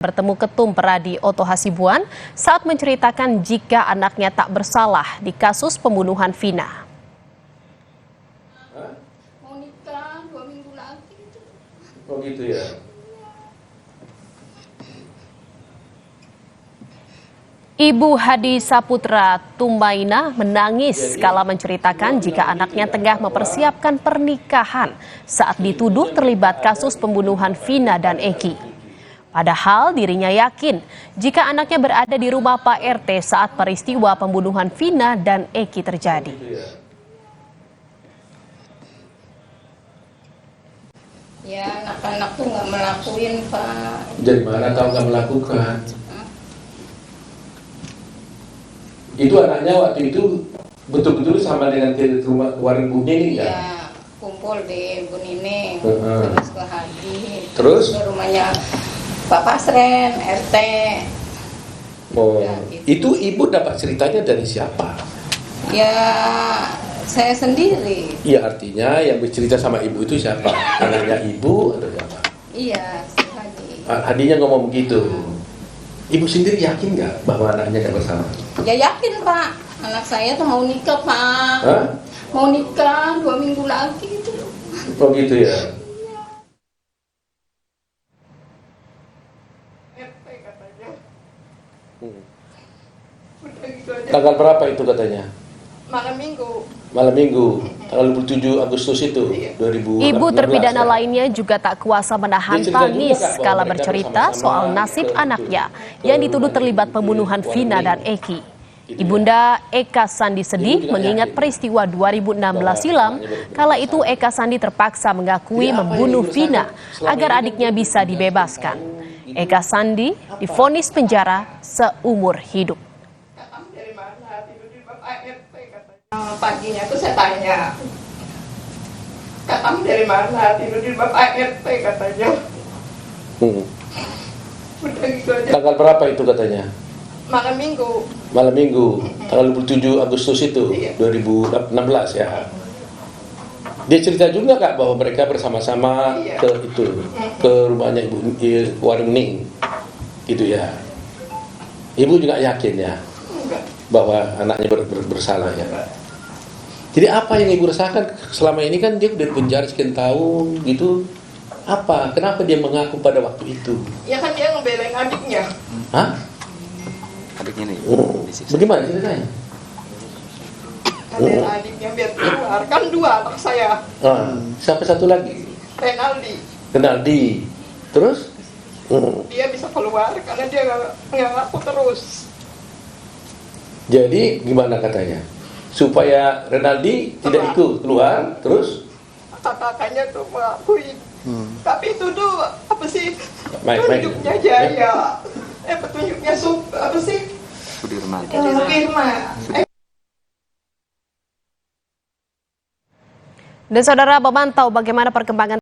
Bertemu Ketum Peradi Oto Hasibuan saat menceritakan jika anaknya tak bersalah di kasus pembunuhan Vina. Mau nikah 2 minggu lagi gitu. Oh gitu ya. Ibu Hadi Saputra Tumaina menangis kala menceritakan jika anaknya tengah mempersiapkan pernikahan saat dituduh terlibat kasus pembunuhan Vina dan Eki. Padahal dirinya yakin jika anaknya berada di rumah Pak RT saat peristiwa pembunuhan Vina dan Eki terjadi. Ya anak-anak tuh nggak melakuin, Pak. Jadi mana tahu nggak melakukan? Itu anaknya waktu itu betul-betul sama dengan ke rumah warung Bu Nining ya? Ya kumpul di Bu Nining, Uh-huh. terus ke Hadi, Terus? ke rumahnya Pak Pasren, RT. Oh, Ya, gitu. itu ibu dapat ceritanya dari siapa? Ya saya sendiri. Iya, artinya yang bercerita sama ibu itu siapa? Anaknya ibu atau siapa? Iya, si Hadi. Hadinya ngomong begitu. Ibu sendiri yakin nggak bahwa anaknya nggak bersalah? Ya yakin, Pak. Anak saya tuh mau nikah, Pak. Hah? Mau nikah 2 minggu lagi gitu. Oh gitu ya. RT katanya. Hmm. Udah gitu aja. Tanggal berapa itu katanya? Malam minggu. Malam minggu, tanggal 27 Agustus itu, 2016. Ibu terpidana ya? lainnya juga tak kuasa menahan Dia cerita juga tangis nggak bahwa kala mereka bercerita bersama-sama soal nasib ke anaknya yang dituduh terlibat pembunuhan Vina dan Eki. Ibunda Eka Sandi sedih mengingat peristiwa 2016 silam, kala itu Eka Sandi terpaksa mengakui membunuh Vina agar adiknya bisa dibebaskan. Eka Sandi divonis penjara seumur hidup. Kamu dari mana? Tidur di Bapak RT katanya. Paginya tuh saya tanya, kamu dari mana? Tidur di Bapak RT katanya. Udah gitu aja. Tanggal berapa itu katanya? Malam minggu. Malam minggu, tanggal 27 Agustus itu, 2016 ya. Dia cerita juga kak bahwa mereka bersama-sama ke itu, ke rumahnya ibu warung Ning, gitu ya. Ibu juga yakin ya Enggak. bahwa anaknya bersalah ya. Jadi apa yang ibu rasakan selama ini kan dia udah di penjara sekian tahun gitu. Apa? Kenapa dia mengaku pada waktu itu? Ya kan dia ngebelain adiknya. Hah? Adiknya nih disiksa. Bagaimana ceritanya? Ngebelain adiknya biar keluar. Kan 2 anak saya. Siapa satu lagi? Renaldi. Renaldi. Terus? Dia bisa keluar karena dia nggak ngaku terus. Jadi gimana katanya? Supaya Renaldi tidak ikut keluar, terus? Kakaknya tuh mengakui. Tapi itu tuh apa sih? Baik. Petunjuknya Jaya. Petunjuknya apa sih? Sudirman. Firman. Dan saudara memantau bagaimana perkembangan